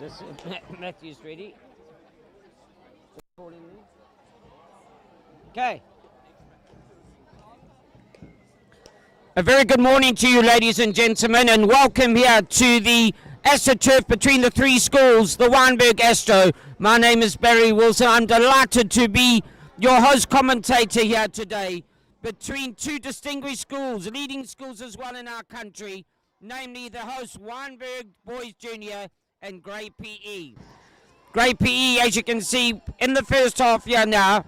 This Matthew's ready. Okay. A very good morning to you, ladies and gentlemen, and welcome here to the AstroTurf between the three schools, the Wynberg Astro. My name is Barry Wilson. I'm delighted to be your host commentator here today between two distinguished schools, leading schools as well in our country, namely the host Wynberg Boys Junior and Grey PE. Grey PE, as you can see, in the first half here now.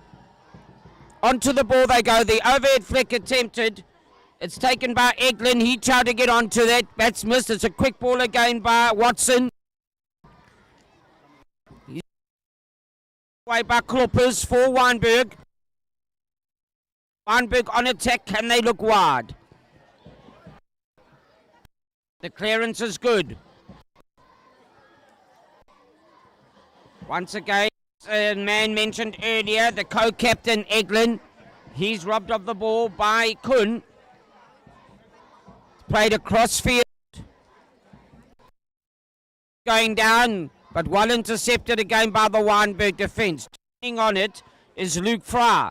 Onto the ball they go. The overhead flick attempted. It's taken by Eglin. He tried to get onto that. That's missed. It's a quick ball again by Watson. He's away by Kloppers for Wynberg. Wynberg on attack. Can they look wide? The clearance is good. Once again, a man mentioned earlier, the co-captain Eglin. He's robbed of the ball by Kun. Played across field. Going down, but well intercepted again by the Wynberg defence. Turning on it is Luke Fry.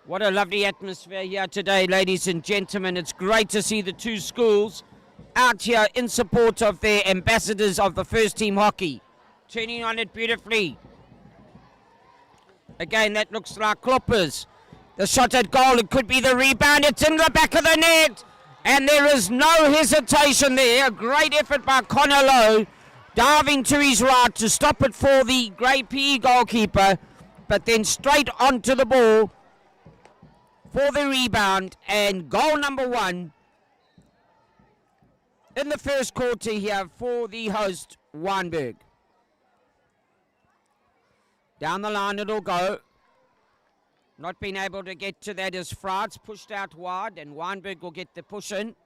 What a lovely atmosphere here today, ladies and gentlemen. It's great to see the two schools out here in support of their ambassadors of the first team hockey. Turning on it beautifully. Again, that looks like Kloppers. The shot at goal, it could be the rebound. It's in the back of the net. And there is no hesitation there. A great effort by Connor Lowe. Diving to his right to stop it for the Grey PE goalkeeper. But then straight onto the ball for the rebound. And goal number one in the first quarter here for the host, Wynberg. Down the line it'll go. Not being able to get to that is Fraud's pushed out wide, and Wynberg will get the push in.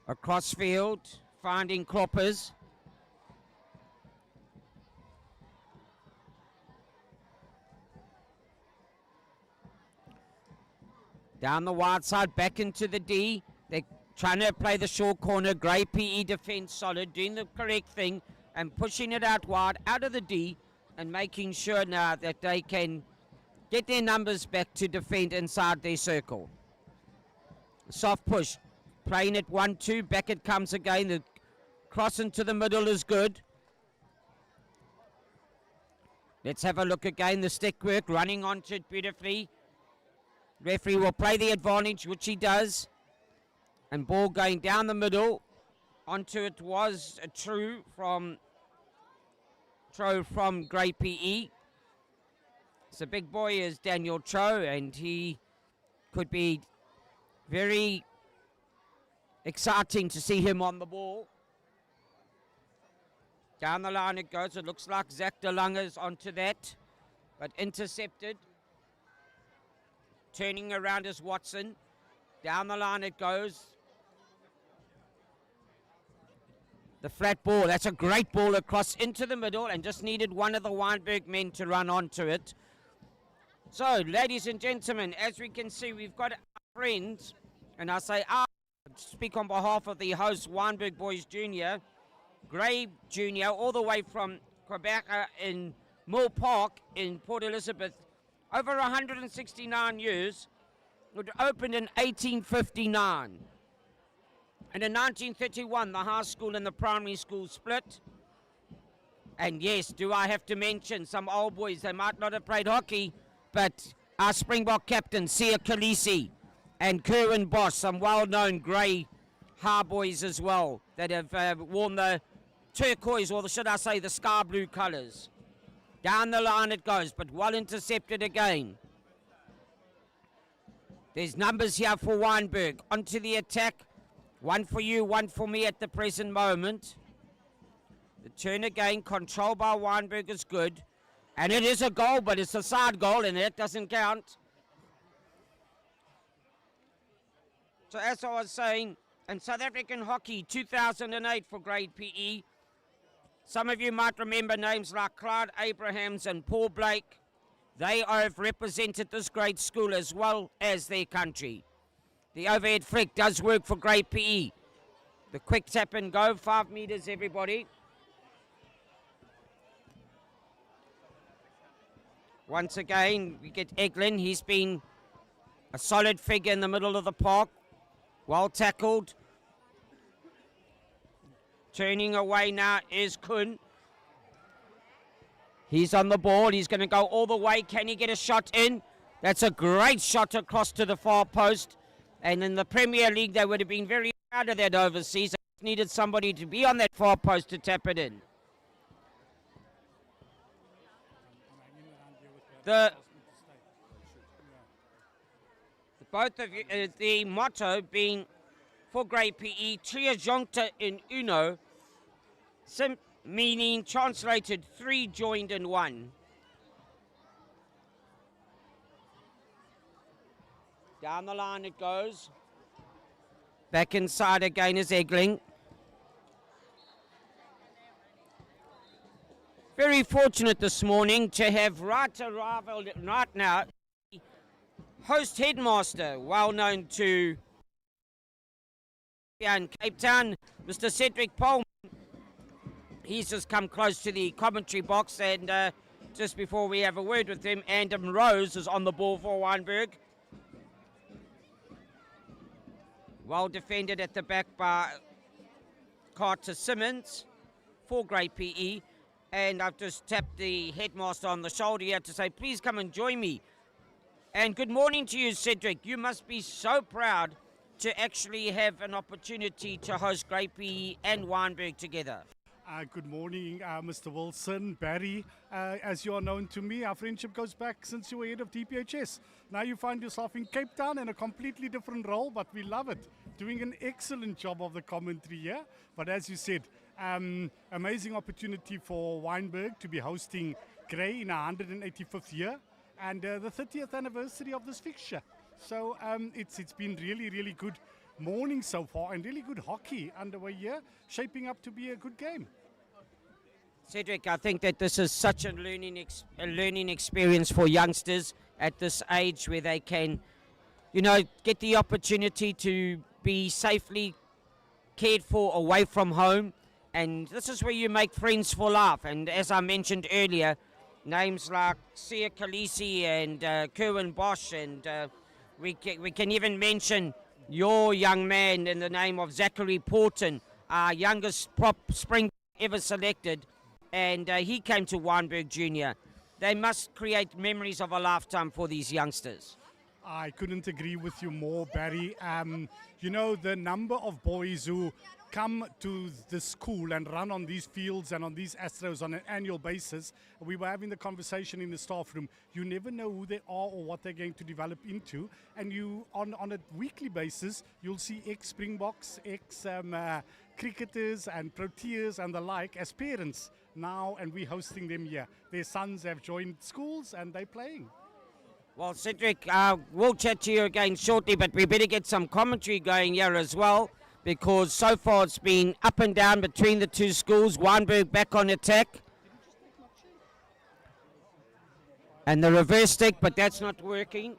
Across field, finding Kloppers. Down the wide side, back into the D. They're trying to play the short corner. Grey PE defence solid, doing the correct thing and pushing it out wide, out of the D, and making sure now that they can get their numbers back to defend inside their circle. Soft push, playing it 1-2, back it comes again. The cross into the middle is good. Let's have a look again, the stick work, running onto it beautifully. Referee will play the advantage, which he does. And ball going down the middle. Onto it was a throw from Grey PE. It's a big boy is Daniel Cho, and he could be very exciting to see him on the ball. Down the line it goes. It looks like Zach DeLange's onto that, but intercepted. Turning around is Watson. Down the line it goes. The flat ball, that's a great ball across into the middle, and just needed one of the Wynberg men to run onto it. So, ladies and gentlemen, as we can see, we've got our friends, and I say I speak on behalf of the host, Wynberg Boys Junior, Grey Junior, all the way from Quebec in Mill Park in Port Elizabeth. Over 169 years. It opened in 1859. And in 1931, the high school and the primary school split. And yes, do I have to mention some old boys? They might not have played hockey, but our Springbok captain, Sia Khaleesi, and Kerwin Bosch, some well-known Grey high boys as well, that have worn the turquoise, or should I say the sky blue colours. Down the line it goes, but well intercepted again. There's numbers here for Wynberg. Onto the attack. One for you, one for me at the present moment. The turn again, controlled by Wynberg is good. And it is a goal, but it's a side goal, and that doesn't count. So as I was saying, in South African hockey, 2008 for grade PE. Some of you might remember names like Clyde Abrahams and Paul Blake. They have represented this great school as well as their country. The overhead flick does work for grade PE. The quick tap and go, 5 meters, everybody. Once again, we get Eglin. He's been a solid figure in the middle of the park. Well tackled. Turning away now is Kun. He's on the ball. He's going to go all the way. Can he get a shot in? That's a great shot across to the far post. And in the Premier League, they would have been very proud of that overseas. They needed somebody to be on that far post to tap it in. Both of you, the motto being for grade PE, Tria Joncta in Uno, meaning translated 3 joined in 1. Down the line it goes. Back inside again is Egling. Very fortunate this morning to have right now host headmaster, well known to in Cape Town, Mr. Cedric Pullman. He's just come close to the commentary box, and just before we have a word with him, Andam Rose is on the ball for Wynberg. Well defended at the back by Carter Simmons for grade PE. And I've just tapped the headmaster on the shoulder here to say, please come and join me. And good morning to you, Cedric. You must be so proud to actually have an opportunity to host grade PE and Wynberg together. Good morning, Mr. Wilson, Barry. As you are known to me, our friendship goes back since you were head of WBJS. Now you find yourself in Cape Town in a completely different role, but we love it. Doing an excellent job of the commentary here. But as you said, amazing opportunity for Wynberg to be hosting Grey in our 185th year and the 30th anniversary of this fixture. So it's been really, really good morning so far and really good hockey underway here, shaping up to be a good game. Cedric, I think that this is such a learning experience for youngsters at this age where they can, you know, get the opportunity to be safely cared for away from home. And this is where you make friends for life. And as I mentioned earlier, names like Sia Khaleesi and Kerwin Bosch, and we can even mention your young man in the name of Zachary Porton, our youngest prop spring ever selected, and he came to Wynberg Junior. They must create memories of a lifetime for these youngsters. I couldn't agree with you more, Barry. You know, the number of boys who come to the school and run on these fields and on these Astros on an annual basis. We were having the conversation in the staff room. You never know who they are or what they're going to develop into. And you, on a weekly basis, you'll see ex-Springboks, ex-cricketers and Proteas and the like as parents now, and we're hosting them here. Their sons have joined schools and they're playing. Well, Cedric, we'll chat to you again shortly, but we better get some commentary going here as well, because so far it's been up and down between the two schools. Wynberg back on attack. And the reverse stick, but that's not working.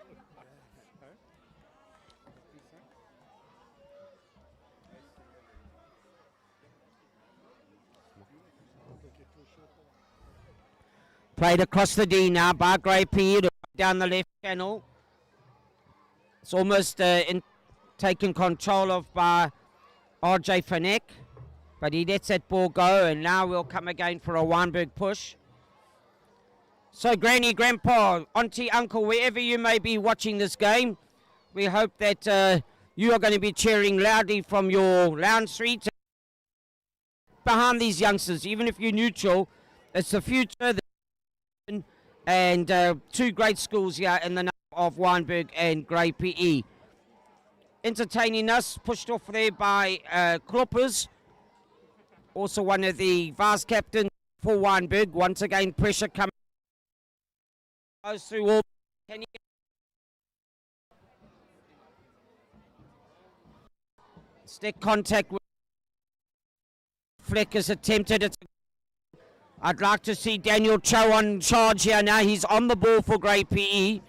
Played across the D now by Grey P down the left channel. It's almost taken control of by RJ Fanek, but he lets that ball go, and now we'll come again for a Wynberg push. So Granny, Grandpa, Auntie, Uncle, wherever you may be watching this game, we hope that you are going to be cheering loudly from your lounge suites behind these youngsters. Even if you're neutral, it's the future. And two great schools here in the name of Wynberg and Grey PE. Entertaining us, pushed off there by Kloppers, also one of the vice captains for Wynberg. Once again, pressure coming. Goes through all. Can he stick contact with Fleck is attempted. It's I'd like to see Daniel Cho on charge here now. He's on the ball for Grey PE.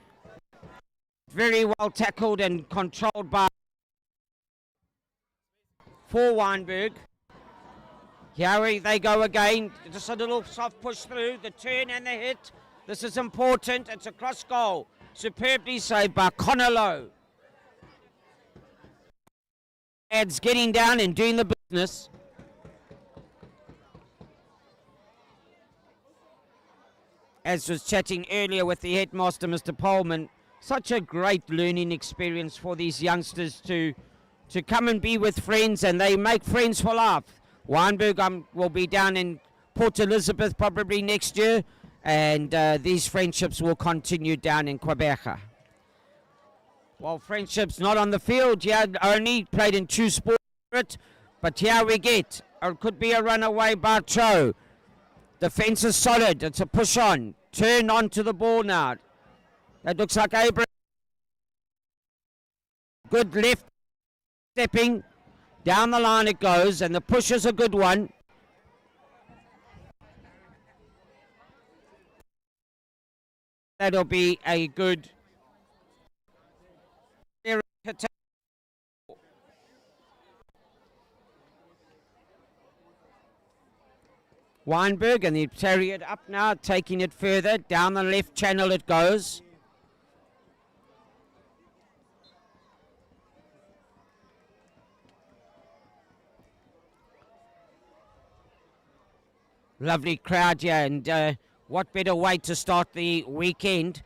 Very well tackled and controlled by for Weinberg. Here they go again. Just a little soft push through. The turn and the hit. This is important. It's a cross goal. Superbly saved by Connor Lowe. Ad's getting down and doing the business. As was chatting earlier with the headmaster, Mr. Polman, such a great learning experience for these youngsters to come and be with friends, and they make friends for life. Weinberg will be down in Port Elizabeth probably next year, and these friendships will continue down in Quebec. Well, friendships not on the field, yeah, only played in two sports, but here we get, it could be a runaway by Cho. Defense is solid, it's a push on, turn onto the ball now. That looks like Abraham. Good left stepping, down the line it goes, and the push is a good one. That'll be a good attack. Weinberg, and they carry it up now, taking it further. Down the left channel it goes. Lovely crowd here, and what better way to start the weekend.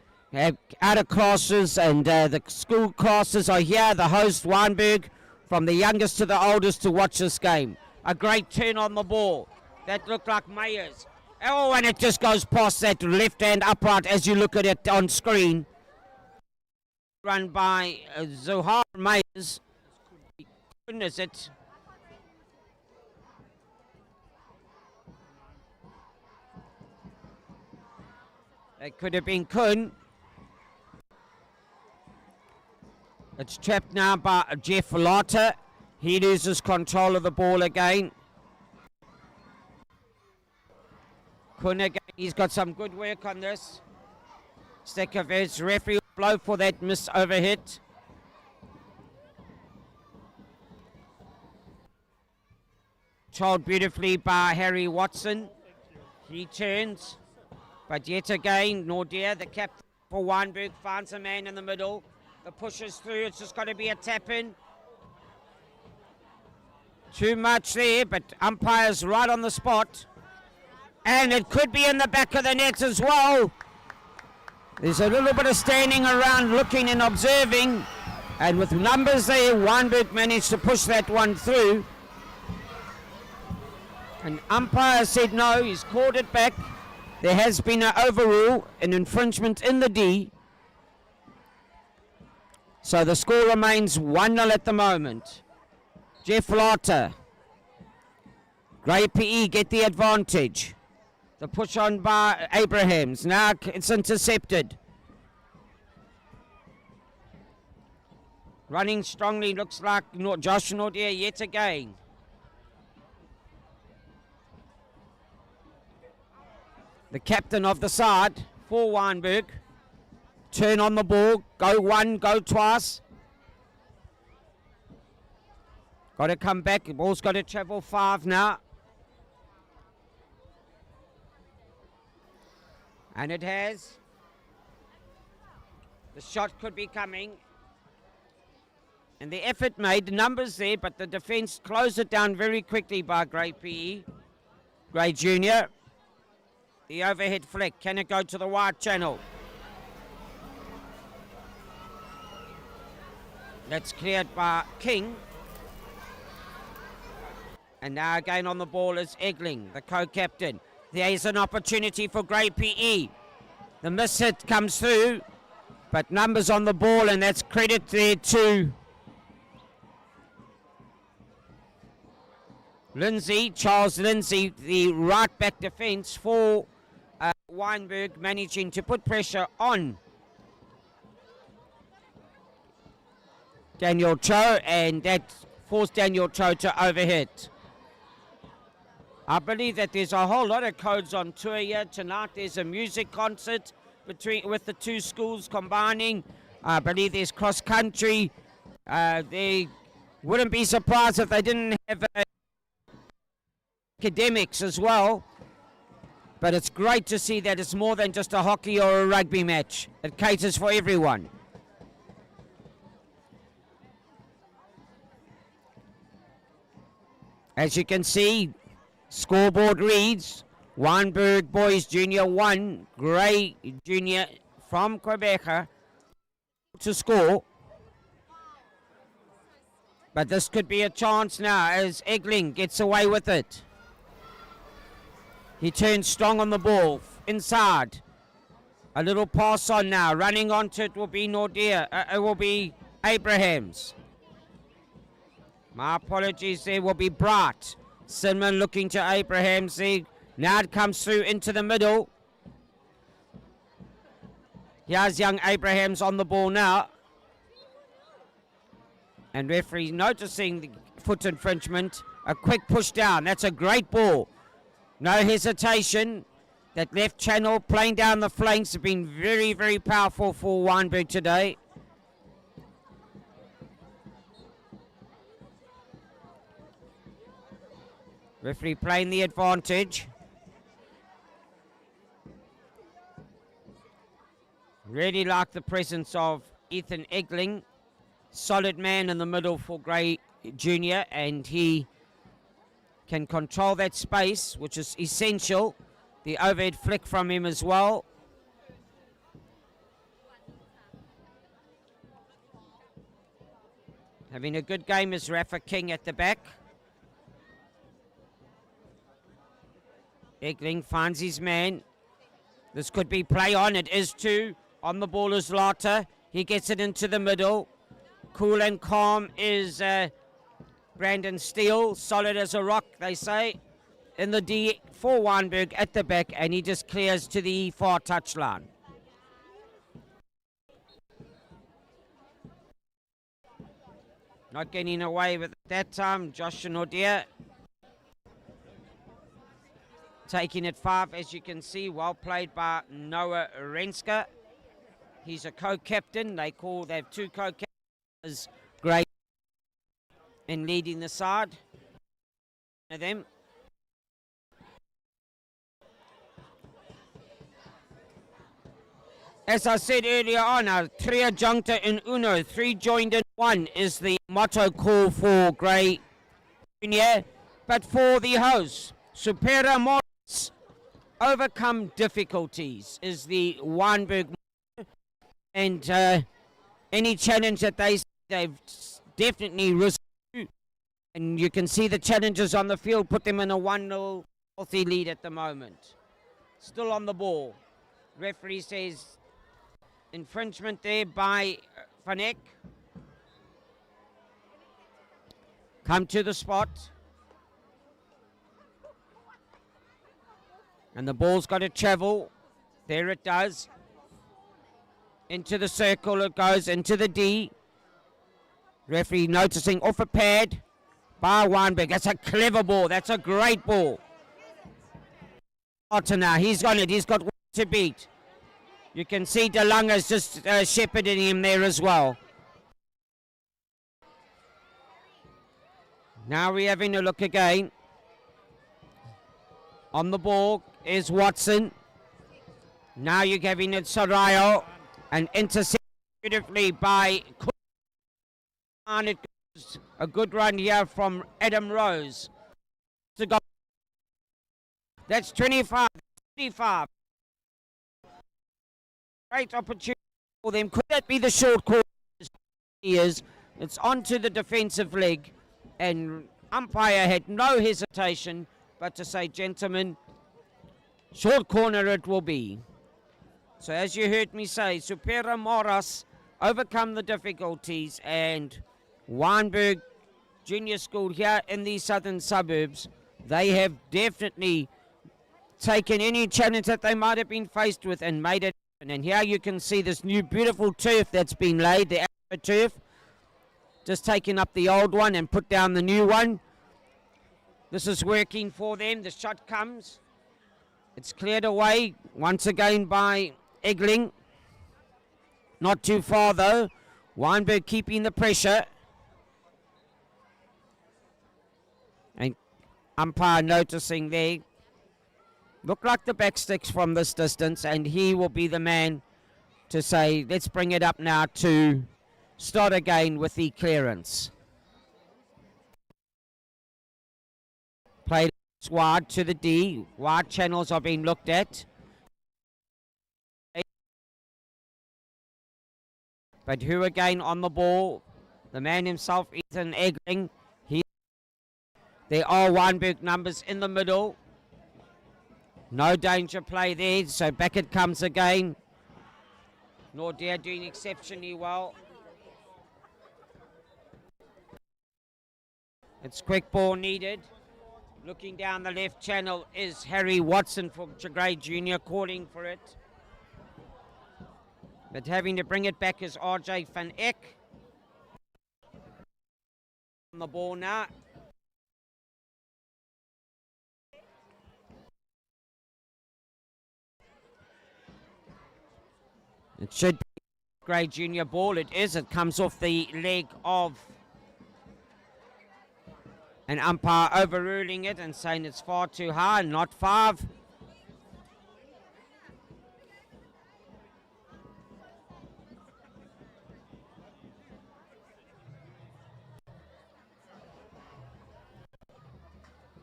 Out of classes, and the school classes are here. The host, Weinberg, from the youngest to the oldest to watch this game. A great turn on the ball. That looked like Mayers. Oh, and it just goes past that left-hand upright as you look at it on screen. Run by Zohar Mayers. Goodness, it. It could have been Kuhn. It's trapped now by Jeff Lotter. He loses control of the ball again. Kuhn again, he's got some good work on this. Stekovets, referee will blow for that miss overhit. Controlled beautifully by Harry Watson. He turns. But yet again, Nordia, the captain for Weinberg, finds a man in the middle. The push is through. It's just got to be a tap-in. Too much there, but umpire's right on the spot. And it could be in the back of the net as well. There's a little bit of standing around looking and observing. And with numbers there, Weinberg managed to push that one through. And umpire said no, he's called it back. There has been an overrule, an infringement in the D. So the score remains 1-0 at the moment. Jeff Lotter. Grey PE get the advantage. The push on by Abrahams. Now it's intercepted. Running strongly, looks like Josh Nordia yet again. The captain of the side for Weinberg. Turn on the ball. Go one, go twice. Got to come back. The ball's got to travel 5 now. And it has. The shot could be coming. And the effort made, the numbers there, but the defence closed it down very quickly by Grey PE. Grey Junior. The overhead flick. Can it go to the wide channel? That's cleared by King. And now again on the ball is Egling, the co-captain. There is an opportunity for Grey PE. The miss hit comes through, but numbers on the ball, and that's credit there to Lindsay, Charles Lindsay, the right back defence for Weinberg, managing to put pressure on Daniel Cho, and that forced Daniel Cho to overhit. I believe that there's a whole lot of codes on tour here tonight. There's a music concert with the two schools combining. I believe there's cross country. They wouldn't be surprised if they didn't have academics as well. But it's great to see that it's more than just a hockey or a rugby match. It caters for everyone. As you can see, scoreboard reads Wynberg Boys Junior 1, Grey Junior from Quebec to score. But this could be a chance now as Egling gets away with it. He turns strong on the ball, inside. A little pass on now, running onto it will be Nordia, it will be Abrahams. My apologies, there will be Bright. Sinman looking to Abrahams. Now it comes through into the middle. Here's young Abrahams on the ball now. And referee noticing the foot infringement. A quick push down. That's a great ball. No hesitation. That left channel playing down the flanks have been very, very powerful for Wynberg today. Referee playing the advantage. Really like the presence of Ethan Egling. Solid man in the middle for Grey Junior, and he can control that space, which is essential. The overhead flick from him as well. Having a good game is Rafa King at the back. Egling finds his man. This could be play on. It is two. On the ball is Lata. He gets it into the middle. Cool and calm is Brandon Steele. Solid as a rock, they say. In the D for Wynberg at the back. And he just clears to the far touchline. Not getting away with it that time. Josh Nordia. Taking it 5, as you can see, well played by Noah Renska. He's a co-captain. They have two co-captains. Great in leading the side. One of them. As I said earlier on, Tria Juncta in Uno, 3 joined in 1 is the motto call for Grey Junior. But for the hosts, Supera Morris, overcome difficulties is the Wynberg, and any challenge that they've definitely risen to, and you can see the challenges on the field put them in a 1-0 healthy lead at the moment. Still on the ball. Referee says infringement there by Van Eck. Come to the spot. And the ball's got to travel. There it does. Into the circle it goes, into the D. Referee noticing off a pad by Wynberg. That's a clever ball. That's a great ball. Otter now, he's on it. He's got one to beat. You can see DeLunga's just shepherding him there as well. Now we're having a look again. On the ball is Watson. Now you're having it Sarayo. And intercepted beautifully by Cook. And it goes a good run here from Adam Rose. To go. That's 25. 25. Great opportunity for them. Could that be the short course? It's onto the defensive leg. And umpire had no hesitation but to say, gentlemen, short corner it will be. So as you heard me say, Supera Moras overcome the difficulties, and Wynberg Junior School here in the southern suburbs, they have definitely taken any challenge that they might have been faced with and made it happen. And here you can see this new beautiful turf that's been laid, the turf, just taking up the old one and put down the new one. This is working for them. The shot comes. It's cleared away once again by Egling. Not too far though. Weinberg keeping the pressure. And umpire noticing there. Look like the back sticks from this distance, and he will be the man to say, let's bring it up now to start again with the clearance. Played wide to the D. Wide channels are being looked at. But who again on the ball? The man himself, Ethan Egling. There are Weinberg numbers in the middle. No danger play there, so back it comes again. Nordia doing exceptionally well. It's quick ball needed. Looking down the left channel is Harry Watson for Grey Junior calling for it. But having to bring it back is RJ van Eck. On the ball now. It should be Grey Junior ball. It is. It comes off the leg of an umpire overruling it and saying it's far too high, not 5.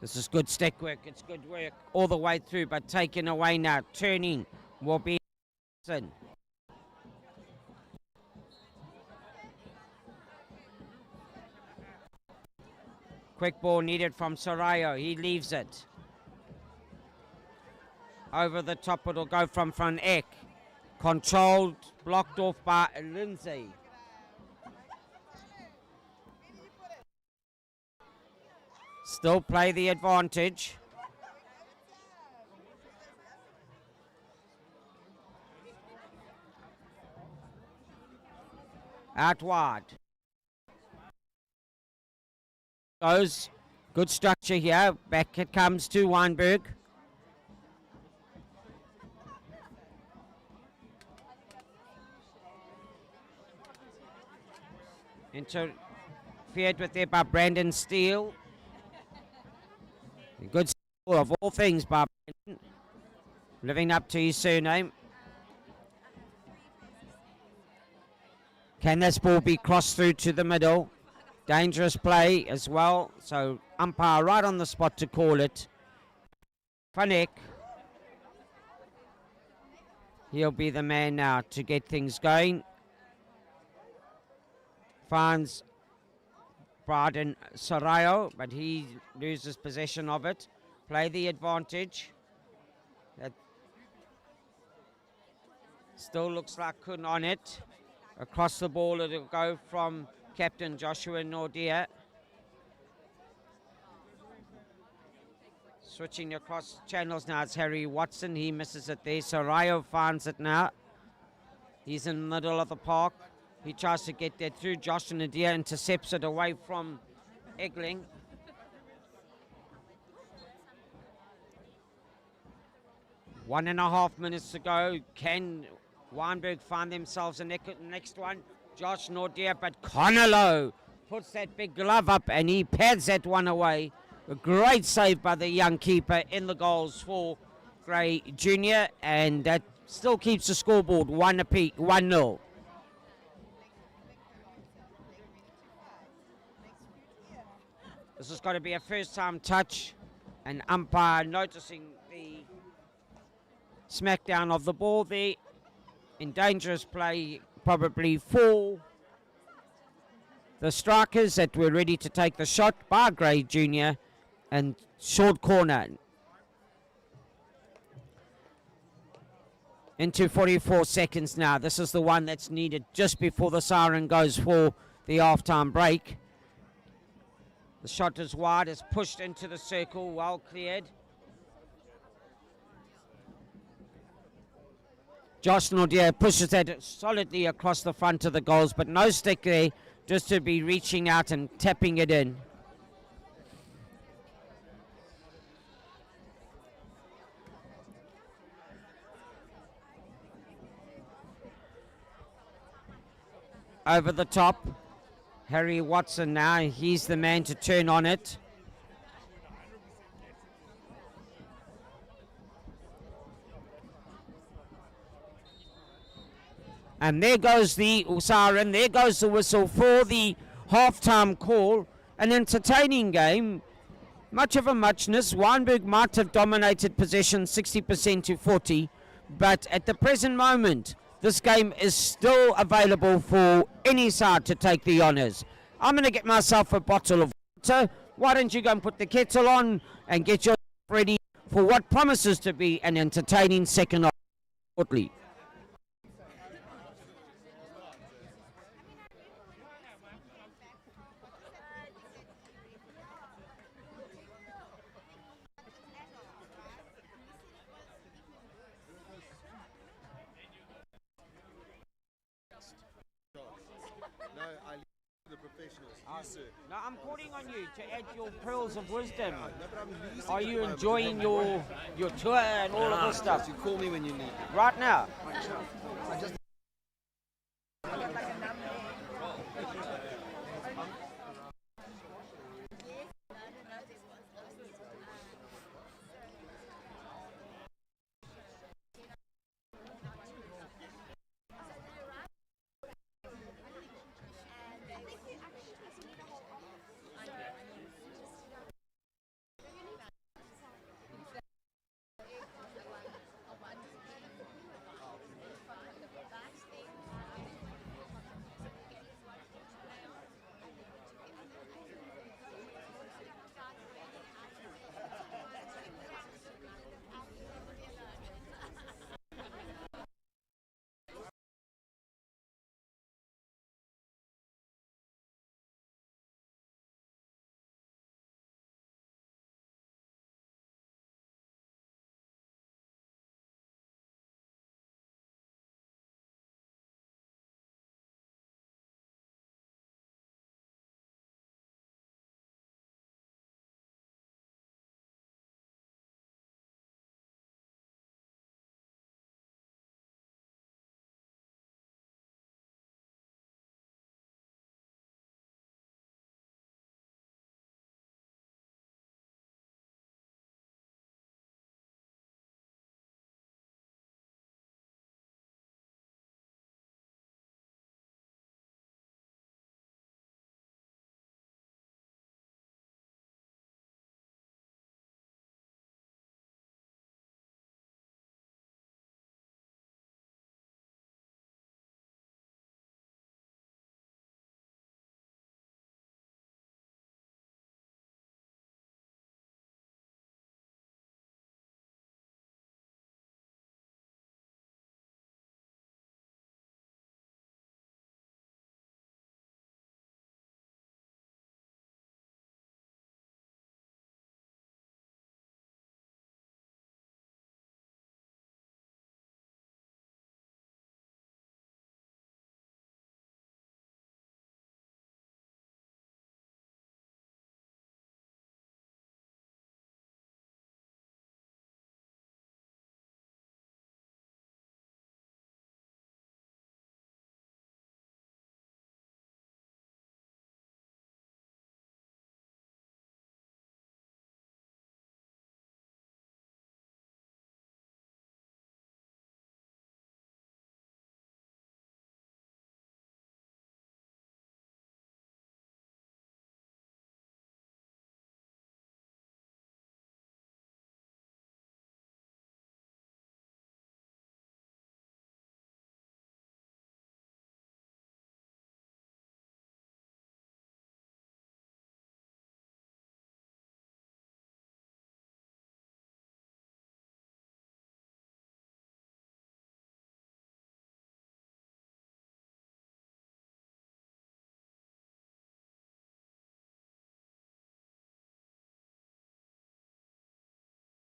This is good stick work. It's good work all the way through, but taken away now. Turning will be in. Quick ball needed from Sarayo. He leaves it. Over the top it'll go from Van Eck. Controlled, blocked off by Lindsay. Still play the advantage. Out wide. Goes. Good structure here. Back it comes to Weinberg. Interfered with there by Brandon Steele. A good score of all things by Brandon. Living up to his surname. Can this ball be crossed through to the middle? Dangerous play as well. So umpire right on the spot to call it. Van Eck. He'll be the man now to get things going. Finds Braden Sarayo, but he loses possession of it. Play the advantage. That still looks like Kun on it. Across the ball it'll go from Captain Joshua Nordia. Switching across channels now, it's Harry Watson. He misses it there. Sarayo finds it now. He's in the middle of the park. He tries to get that through. Joshua Nordia intercepts it away from Egling. One and a half minutes to go. Can Weinberg find themselves a next one? Josh Nordia, but Connello puts that big glove up and he pads that one away. A great save by the young keeper in the goals for Grey Junior, and that still keeps the scoreboard 1-0. This has got to be a first-time touch, and umpire noticing the smackdown of the ball there. In dangerous play, probably for the strikers that were ready to take the shot by Grey Junior, and short corner. Into 44 seconds now. This is the one that's needed just before the siren goes for the half-time break. The shot is wide, is pushed into the circle, well cleared. Josh Nordia pushes that solidly across the front of the goals, but no stick there, just to be reaching out and tapping it in. over the top. Harry Watson now, he's the man to turn on it. And there goes the siren, there goes the whistle for the halftime call. An entertaining game, much of a muchness. Wynberg might have dominated possession 60% to 40, but at the present moment, this game is still available for any side to take the honours. I'm going to get myself a bottle of water. Why don't you go and put the kettle on and get yourself ready for what promises to be an entertaining second half shortly. No, I'm calling on you to add your pearls of wisdom. Are you enjoying your tour and all of this stuff? You call me when you need me. Right now.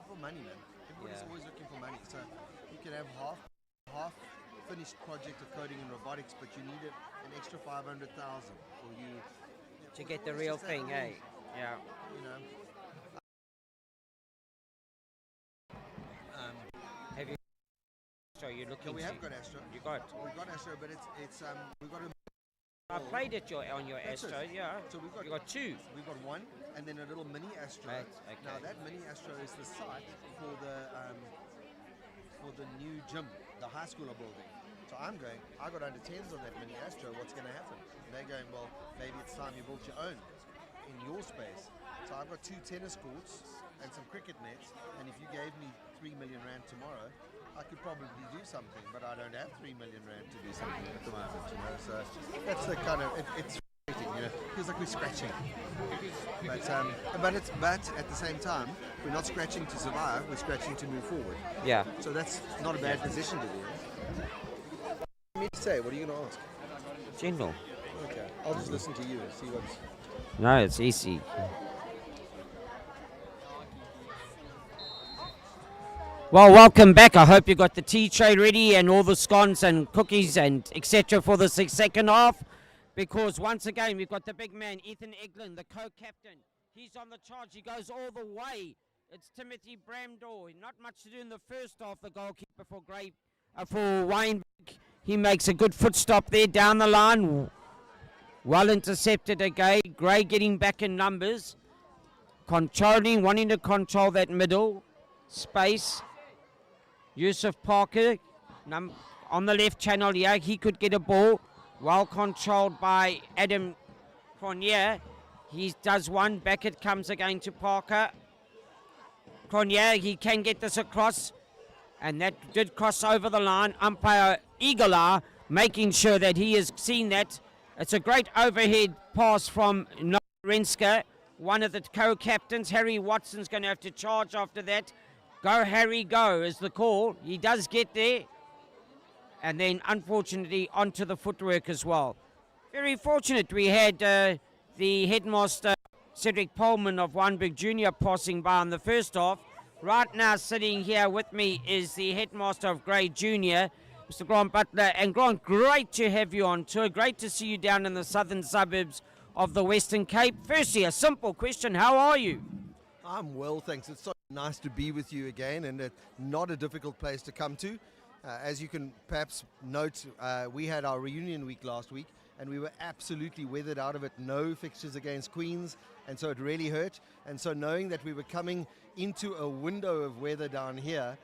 For money, man. Everybody's always looking for money. So you can have half finished project of coding and robotics, but you need an extra 500,000 for you To get the real thing, eh? Yeah. You know. Have you? So you're looking. Yeah, we have got Astro. You got. We've got Astro, but it's we've got a I played it on your That's Astro, it. yeah. So we've got, You got two. We've got one, and then a little mini Astro. Right, okay. Now that mini Astro is the site for the new gym, the high school are building. So I'm going, I got under 10s on that mini Astro, what's going to happen? And they're going, well, maybe it's time you built your own in your space. So I've got 2 tennis courts and some cricket nets, and if you gave me 3 million rand tomorrow, I could probably do something, but I don't have 3 million rand to do something at the moment, you know. So that's the kind of, it's frustrating, you know. Feels like we're scratching. But at the same time, we're not scratching to survive, we're scratching to move forward. Yeah. So that's not a bad position to be in. What do you mean to say? What are you going to ask? General. Okay, I'll just listen to you and see what's... No, it's easy. Well, welcome back. I hope you got the tea tray ready and all the scones and cookies and etc. for the second half. Because once again, we've got the big man, Ethan Eglin, the co-captain. He's on the charge. He goes all the way. It's Timothy Bramdor. Not much to do in the first half, the goalkeeper for Wynberg. He makes a good foot stop there down the line. Well intercepted again. Gray getting back in numbers. Wanting to control that middle space. Yusuf Parker on the left channel, yeah, he could get a ball. Well controlled by Adam Cronje. He does one, back it comes again to Parker. Cronje, he can get this across. And that did cross over the line. Umpire Eagler making sure that he has seen that. It's a great overhead pass from Renska, one of the co-captains. Harry Watson's going to have to charge after that. Go, Harry, go is the call. He does get there. And then, unfortunately, onto the footwork as well. Very fortunate we had the headmaster, Cedric Pullman of Wynberg Junior, passing by in the first half. Right now, sitting here with me is the headmaster of Grade Junior, Mr. Grant Butler. And Grant, great to have you on tour. Great to see you down in the southern suburbs of the Western Cape. Firstly, a simple question. How are you? I'm well, thanks. It's so nice to be with you again, and not a difficult place to come to. As you can perhaps note, we had our reunion week last week, and we were absolutely weathered out of it. No fixtures against Queens, and so it really hurt. And so knowing that we were coming into a window of weather down here,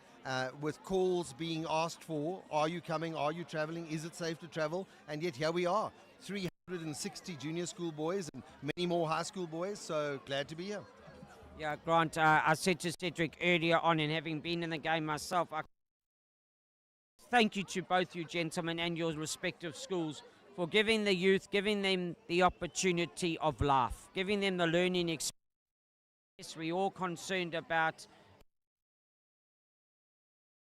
with calls being asked for, are you coming, are you traveling, is it safe to travel? And yet here we are, 360 junior school boys and many more high school boys, so glad to be here. Yeah, Grant, I said to Cedric earlier on, and having been in the game myself, thank you to both you gentlemen and your respective schools for giving the youth, giving them the opportunity of life, giving them the learning experience. Yes, we're all concerned about,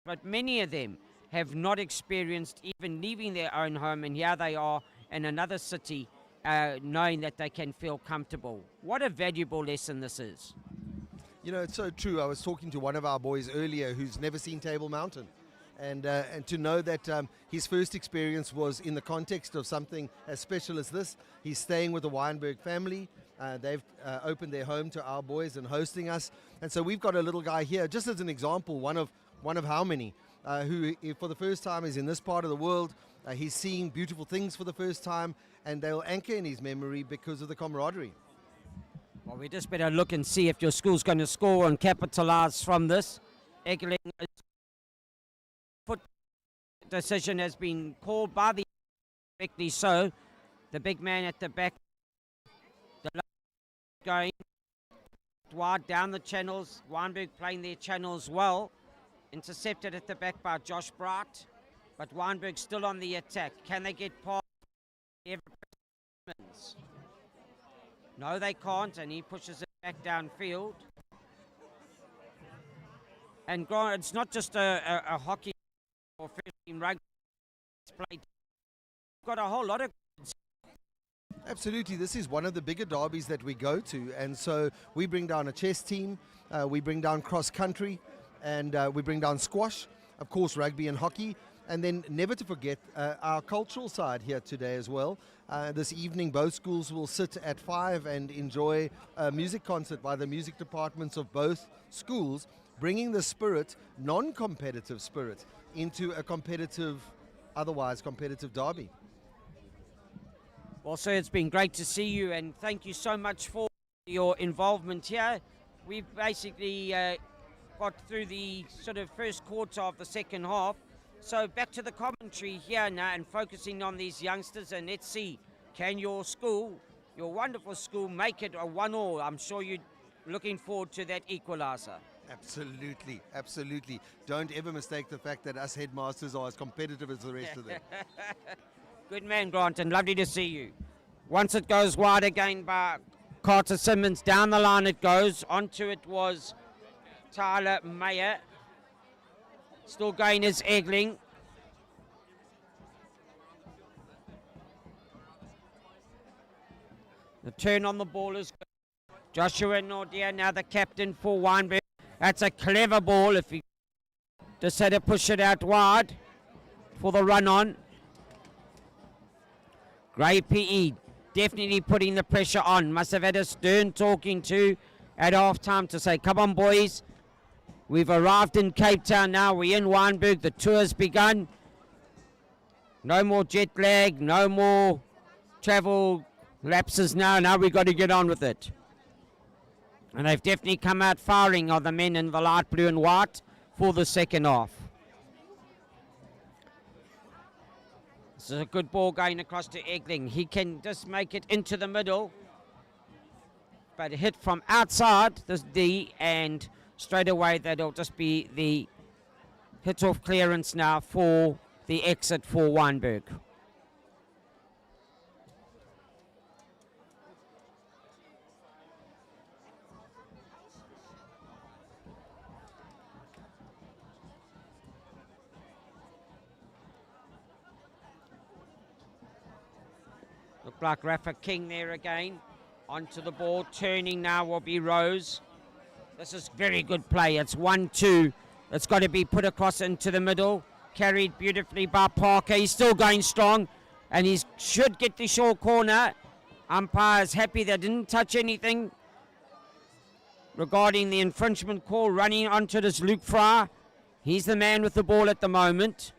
but many of them have not experienced even leaving their own home, and here they are in another city, knowing that they can feel comfortable. What a valuable lesson this is. You know, it's so true. I was talking to one of our boys earlier who's never seen Table Mountain. And to know that his first experience was in the context of something as special as this. He's staying with the Wynberg family. They've opened their home to our boys and hosting us. And so we've got a little guy here, just as an example, one of how many, who for the first time is in this part of the world. He's seeing beautiful things for the first time, and they'll anchor in his memory because of the camaraderie. Well, we just better look and see if your school's going to score and capitalise from this. Egling foot decision has been called by the correctly so. The big man at the back, the going wide down the channels. Wynberg playing their channels well. Intercepted at the back by Josh Bright, but Wynberg still on the attack. Can they get past Evans? No, they can't, and he pushes it back downfield. And Grant, it's not just a hockey or first team rugby. It's played. Got a whole lot of. Absolutely, this is one of the bigger derbies that we go to, and so we bring down a chess team, we bring down cross country, and we bring down squash, of course rugby and hockey, and then never to forget our cultural side here today as well. This evening both schools will sit at 5 and enjoy a music concert by the music departments of both schools, bringing the spirit, non-competitive spirit, into a competitive, otherwise competitive derby. Well, sir, it's been great to see you, and thank you so much for your involvement here. We've basically got through the sort of first quarter of the second half. So back to the commentary here now and focusing on these youngsters, and let's see, can your school, your wonderful school, make it a 1-1? I'm sure you're looking forward to that equaliser. Absolutely, absolutely. Don't ever mistake the fact that us headmasters are as competitive as the rest of them. Good man, Grant, and lovely to see you. Once it goes wide again by Carter Simmons, down the line it goes. Onto it was Tyler Mayer. Still going is Egling. The turn on the ball is good. Joshua Nordia, now the captain for Weinberg. That's a clever ball if he just had to push it out wide for the run on. Grey PE definitely putting the pressure on. Must have had a stern talking to at half time to say, come on boys, we've arrived in Cape Town now, we're in Weinberg, the tour's begun. No more jet lag, no more travel lapses now we've got to get on with it. And they've definitely come out firing, are the men in the light blue and white, for the second half. This is a good ball going across to Egling. He can just make it into the middle, but hit from outside this D, and straight away that'll just be the hit-off clearance now for the exit for Weinberg. Look like Rafa King there again. Onto the ball, turning now will be Rose. This is very good play. It's 1-2. It's got to be put across into the middle. Carried beautifully by Parker. He's still going strong, and he should get the short corner. Umpire's happy they didn't touch anything regarding the infringement call. Running onto this Luke Fry. He's the man with the ball at the moment.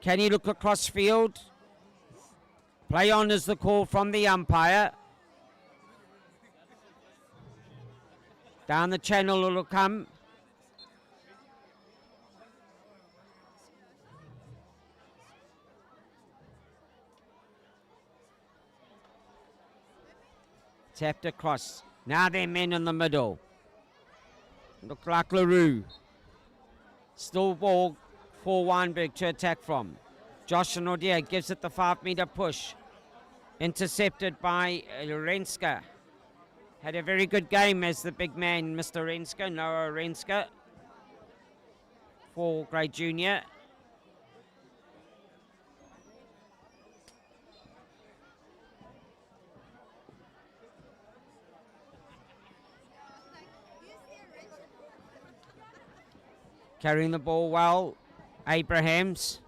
Can he look across field? Play on is the call from the umpire. Down the channel it'll come. Tapped across. Now they're men in the middle. Look like LaRue. Still ball for Weinberg to attack from. Josh Nordia gives it the 5-meter push. Intercepted by Renska. Had a very good game as the big man, Mr. Renska, Noah Renska, for grade junior. Carrying the ball well, Abrahams.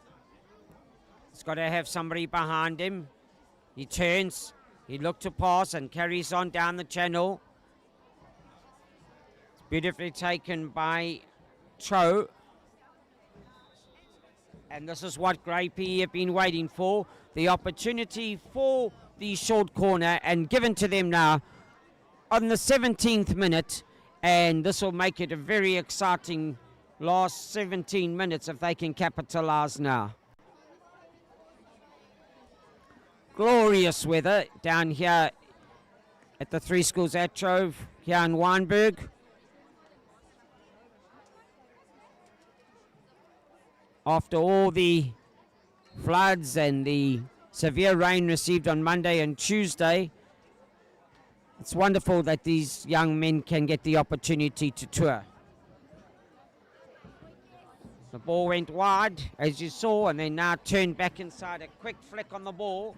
He's got to have somebody behind him. He turns, he looked to pass and carries on down the channel. It's beautifully taken by Cho. And this is what Grey PE have been waiting for. The opportunity for the short corner, and given to them now on the 17th minute. And this will make it a very exciting last 17 minutes if they can capitalize now. Glorious weather down here at the Three Schools at Trove here in Weinberg. After all the floods and the severe rain received on Monday and Tuesday, it's wonderful that these young men can get the opportunity to tour. The ball went wide, as you saw, and then now turned back inside. A quick flick on the ball.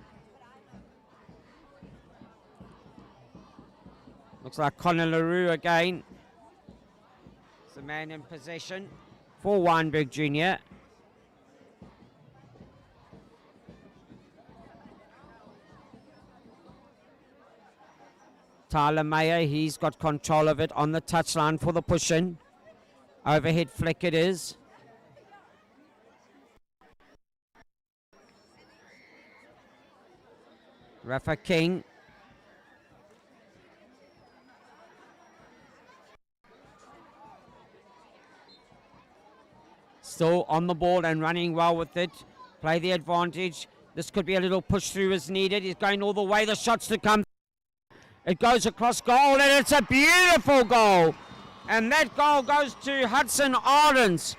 Looks like Connor LaRue again. It's the man in possession for Weinberg Junior. Tyler Mayer, he's got control of it on the touchline for the push-in. Overhead flick it is. Rafa King. Still on the ball and running well with it. Play the advantage. This could be a little push through as needed. He's going all the way. The shots to come. It goes across goal, and it's a beautiful goal. And that goal goes to Hudson Arons.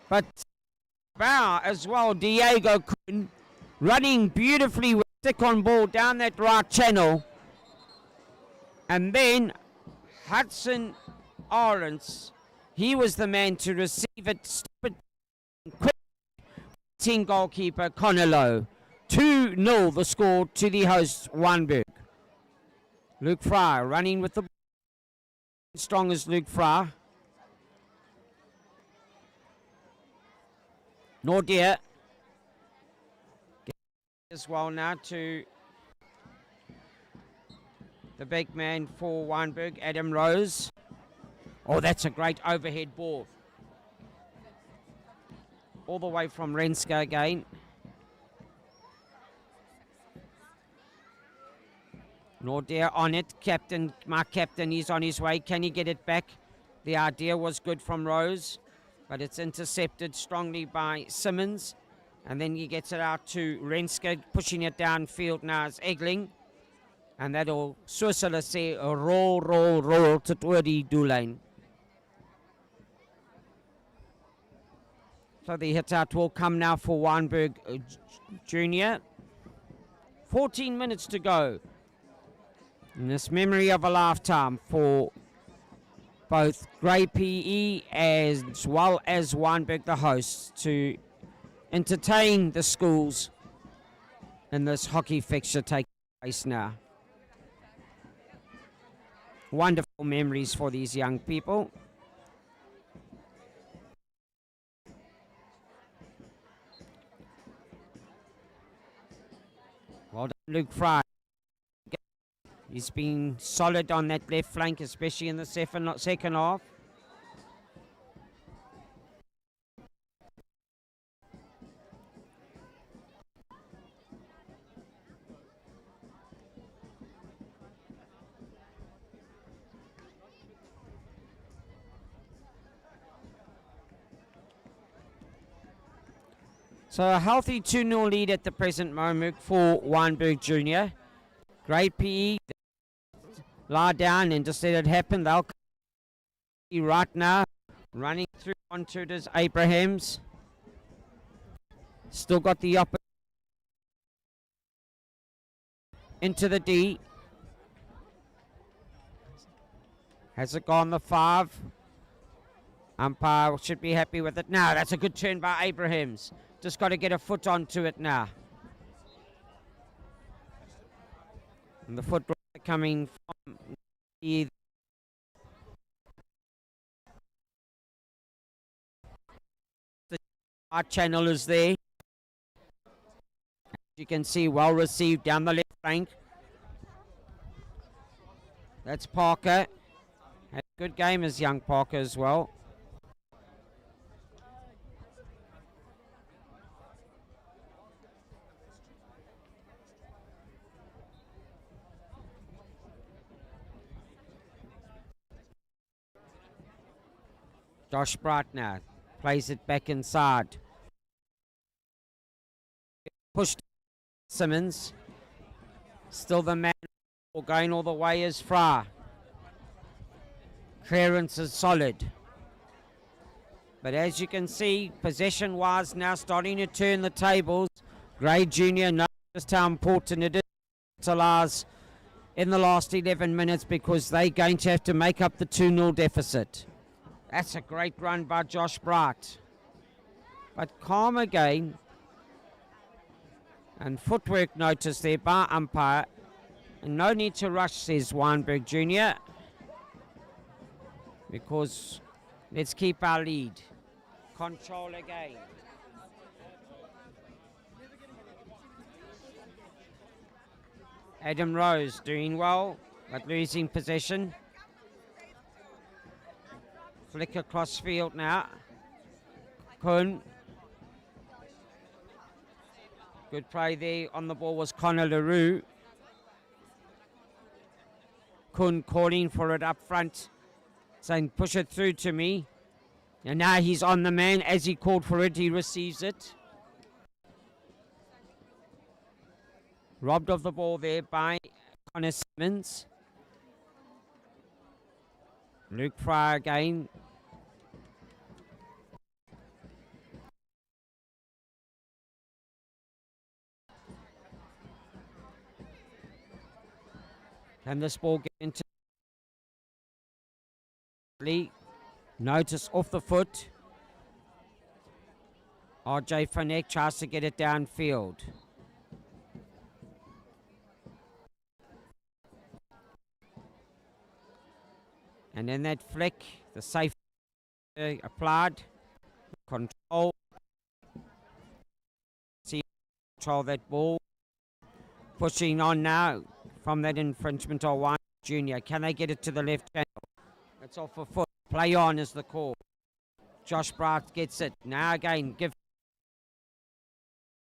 But Bow as well, Diego Kuhn, running beautifully with stick on ball down that right channel. And then Hudson Arons, he was the man to receive it, stop it quick. Goalkeeper Conolo. 2-0 the score to the hosts, Wynberg. Luke Fry running with the ball. Strong as Luke Fry. Nordia as well now to the big man for Wynberg, Adam Rose. Oh, that's a great overhead ball. All the way from Renska again. Nordia on it. Captain, my captain, he's on his way. Can he get it back? The idea was good from Rose, but it's intercepted strongly by Simmons. And then he gets it out to Renska, pushing it downfield now as Egling. And that'll, soos hulle sê, roll tot oor die doellyn. So the hit out will come now for Wynberg Jr. 14 minutes to go. In this memory of a lifetime for both Grey PE as well as Wynberg, the hosts, to entertain the schools in this hockey fixture taking place now. Wonderful memories for these young people. Well done, Luke Fry. He's been solid on that left flank, especially in the second half. So a healthy 2-0 lead at the present moment for Wynberg Jr. Great PE. Lie down and just let it happen. They'll come right now. Running through onto it is Abrahams. Still got the opposite. Into the D. Has it gone the 5? Umpire should be happy with it. Now that's a good turn by Abrahams. Just got to get a foot onto it now. And the foot coming from the channel is there. As you can see, well received down the left flank. That's Parker. Had a good game as young Parker as well. Josh Brightner plays it back inside. Pushed Simmons. Still the man going all the way is Fry. Clearance is solid. But as you can see, possession-wise now starting to turn the tables. Gray Jr. knows just how important it is to Lars in the last 11 minutes because they're going to have to make up the 2-0 deficit. That's a great run by Josh Bright. But calm again. And footwork notice there by umpire. And no need to rush, says Wynberg Jr. Because let's keep our lead. Control again. Adam Rose doing well, but losing possession. Flick across field now. Kuhn. Good play there. On the ball was Connor LaRue. Kun calling for it up front, saying push it through to me. And now he's on the man. As he called for it, he receives it. Robbed of the ball there by Connor Simmons. Luke Fryer again. Can this ball get into Lee? Notice off the foot. RJ Fanek tries to get it downfield. And then that flick, the safe applied. Control. See, control that ball. Pushing on now from that infringement of one junior. Can they get it to the left channel? It's off a foot. Play on is the call. Josh Bright gets it. Now again, give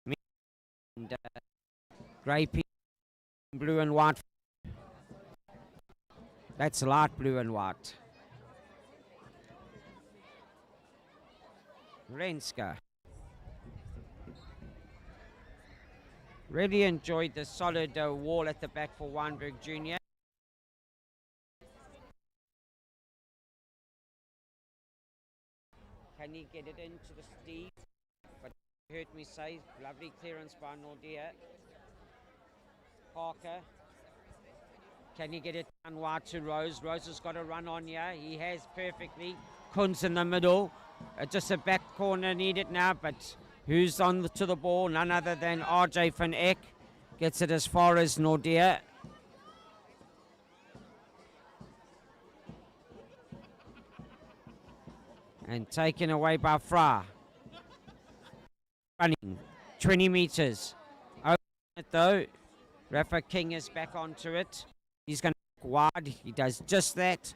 me and grey, pink, blue and white. That's light blue and white. Renska. Really enjoyed the solid wall at the back for Weinberg Junior. Can he get it into the Steve? But you heard me say, lovely clearance by Nordia. Parker. Can he get it down wide to Rose? Rose has got a run on here. He has perfectly. Kunz in the middle. Just a back corner needed now, but who's on to the ball? None other than RJ Van Eck. Gets it as far as Nordia. And taken away by Fra. Running 20 meters. Over it though. Rafa King is back onto it. He's going to look wide. He does just that.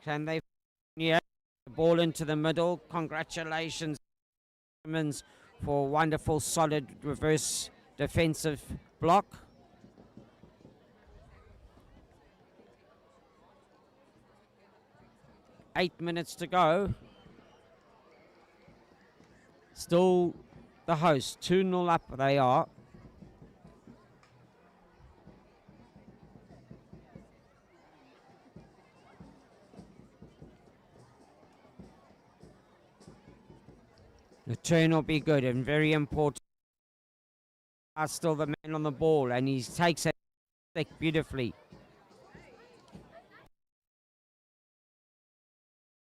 Can they? Yeah. The ball into the middle. Congratulations, Simmons, for a wonderful, solid reverse defensive block. Eight minutes to go. Still the host. 2-0 up they are. The turn will be good and very important. Still the man on the ball, and he takes it beautifully.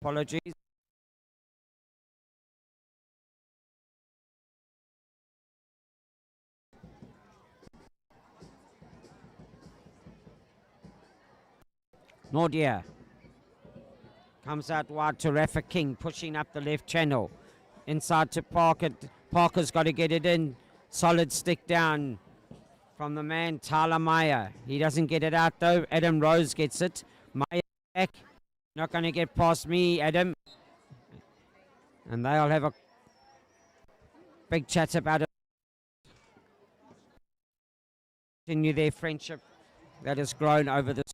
Apologies. Nordia comes out wide to Rafa King, pushing up the left channel. Inside to Parker. Parker's got to get it in. Solid stick down from the man, Tyler Meyer. He doesn't get it out though. Adam Rose gets it. Meyer back. Not going to get past me, Adam. And they'll have a big chat about it. Continue their friendship that has grown over this.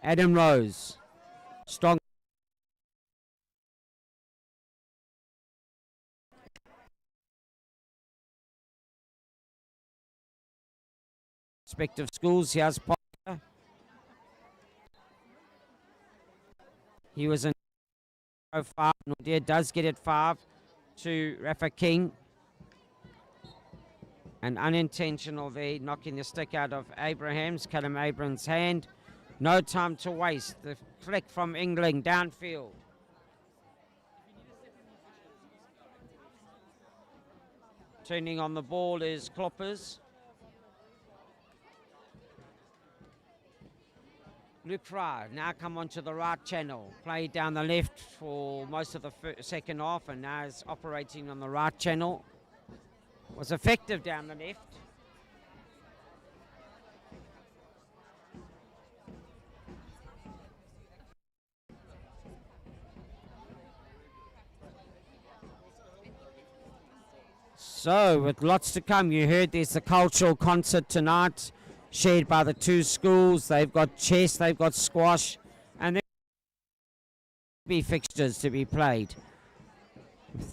Adam Rose. Strong. Respective schools. Here's Parker. He was in 5. Nordia does get it 5 to Rafa King. And unintentional there, knocking the stick out of Abraham's, Callum Abrams' hand. No time to waste. The flick from England downfield. Turning on the ball is Kloppers. Luke Fry now come onto the right channel. Played down the left for most of the second half and now is operating on the right channel. Was effective down the left. So, with lots to come, you heard there's a cultural concert tonight, shared by the two schools. They've got chess, they've got squash, and there will be fixtures to be played.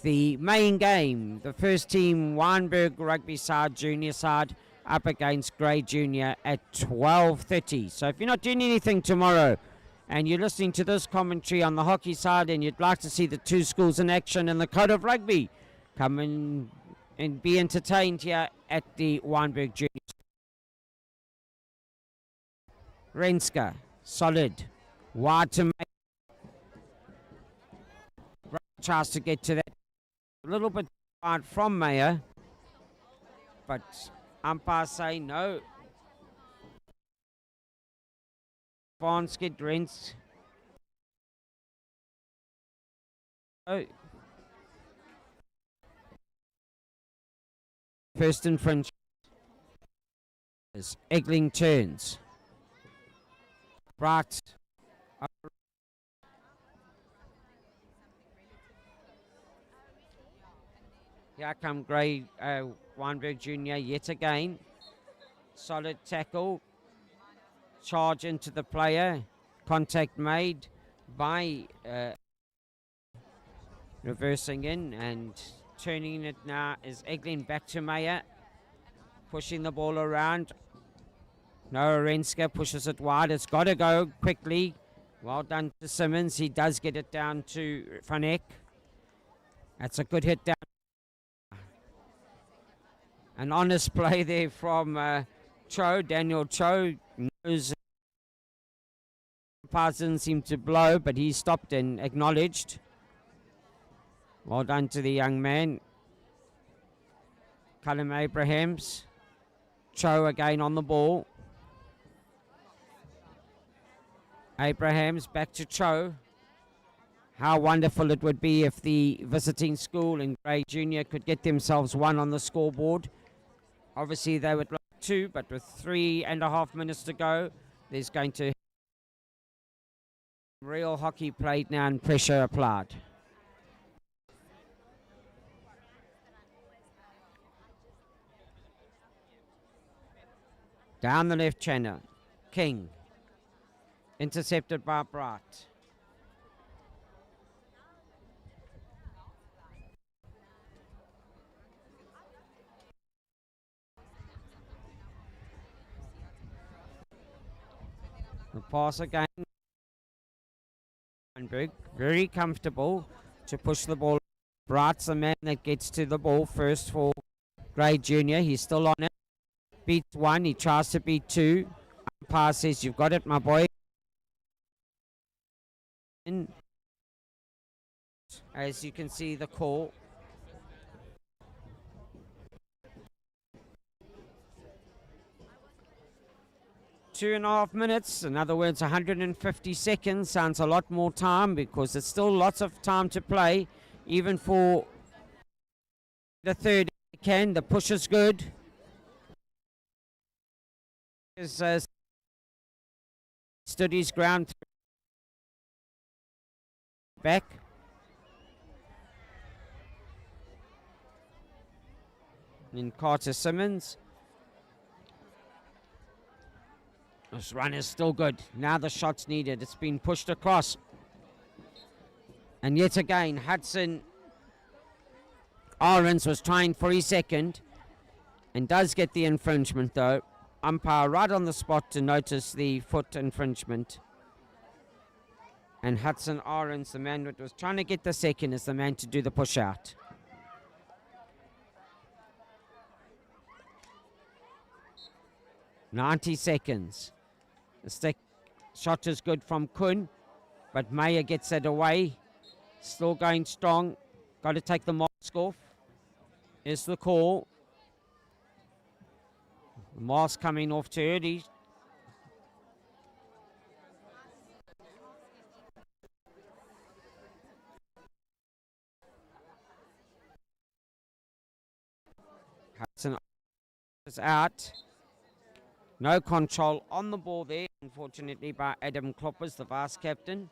The main game, the first team, Wynberg rugby side, junior side, up against Grade Junior at 12:30. So if you're not doing anything tomorrow and you're listening to this commentary on the hockey side and you'd like to see the two schools in action in the code of rugby, come in and be entertained here at the Wynberg Junior. Renska, solid, wide to make. Chance to get to that. A little bit wide from Mayer, but umpires say no. Barnskid Rents. Oh. First infringement. As Egling turns. Bright. Here come Grade Wynberg Junior yet again. Solid tackle. Charge into the player. Contact made by reversing in and turning it now is Eglin back to Mayer. Pushing the ball around. Noah Renska pushes it wide. It's got to go quickly. Well done to Simmons. He does get it down to Van Eck. That's a good hit down. An honest play there from Cho. Daniel Cho knows didn't seem to blow, but he stopped and acknowledged. Well done to the young man. Callum Abrahams. Cho again on the ball. Abrahams back to Cho. How wonderful it would be if the visiting school in Grade Junior could get themselves one on the scoreboard. Obviously they would like two, but with 3.5 minutes to go, there's going to be real hockey played now and pressure applied. Down the left channel, King. Intercepted by Bright. The pass again. Very comfortable to push the ball. Bright's the man that gets to the ball first for Grade Junior. He's still on it. Beats one. He tries to beat two. Umpire says, "You've got it, my boy." As you can see, the call. Two and a half minutes, in other words 150 seconds, sounds a lot more time because there's still lots of time to play, even for the third can. The push is good. Stood his ground back. In Carter Simmons. This run is still good. Now the shot's needed. It's been pushed across. And yet again, Hudson Orange was trying for his second and does get the infringement though. Umpire right on the spot to notice the foot infringement. And Hudson Orange, the man that was trying to get the second, is the man to do the push out. "90 seconds. The stick shot is good from Kun, but Mayer gets it away. Still going strong. Got to take the mask off. Is the call. The mask coming off too early. Hudson is out. No control on the ball there, unfortunately, by Adam Kloppers, the vice captain.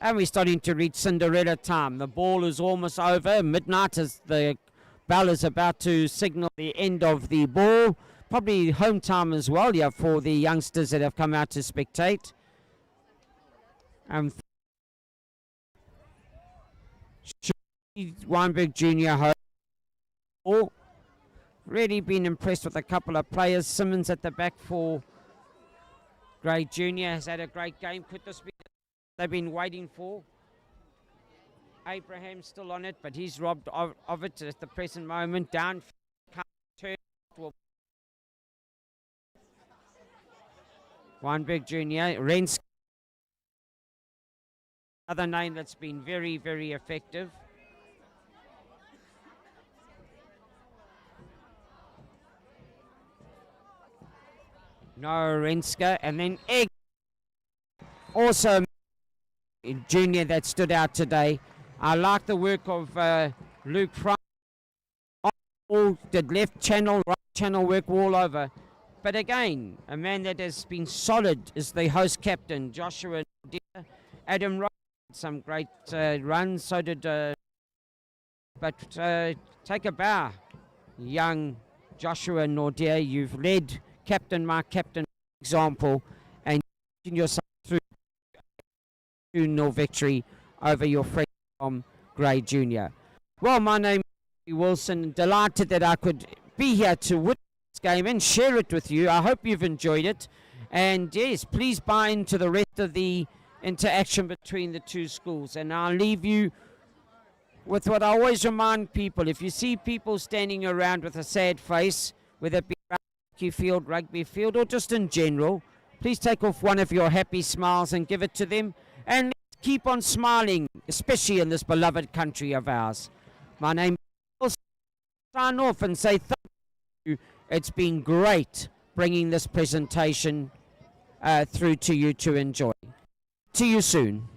And we're starting to reach Cinderella time. The ball is almost over. Midnight as the bell is about to signal the end of the ball. Probably home time as well, yeah, for the youngsters that have come out to spectate. Weinberg Junior home. Really been impressed with a couple of players. Simmons at the back for Grade Junior has had a great game. Could this be they've been waiting for? Abraham still on it, but he's robbed of it at the present moment. Down, turn. Weinberg Junior, Rensk, another name that's been very, very effective. No, Renska, and then Egg, also junior that stood out today. I like the work of Luke Fry. All did left channel, right channel work all over. But again, a man that has been solid is the host captain, Joshua Nadir. Adam Wright had some great runs, so did, but take a bow, young Joshua Nadir. You've led my captain example, and yourself through 2-0 victory over your friend from Grade Junior. Well, my name is Wilson. Delighted that I could be here to witness this game and share it with you. I hope you've enjoyed it. And yes, please buy into the rest of the interaction between the two schools. And I'll leave you with what I always remind people. If you see people standing around with a sad face, whether it be field, rugby field, or just in general, please take off one of your happy smiles and give it to them, and let's keep on smiling, especially in this beloved country of ours. My name is sign off and say thank you. It's been great bringing this presentation through to you to enjoy. See you soon.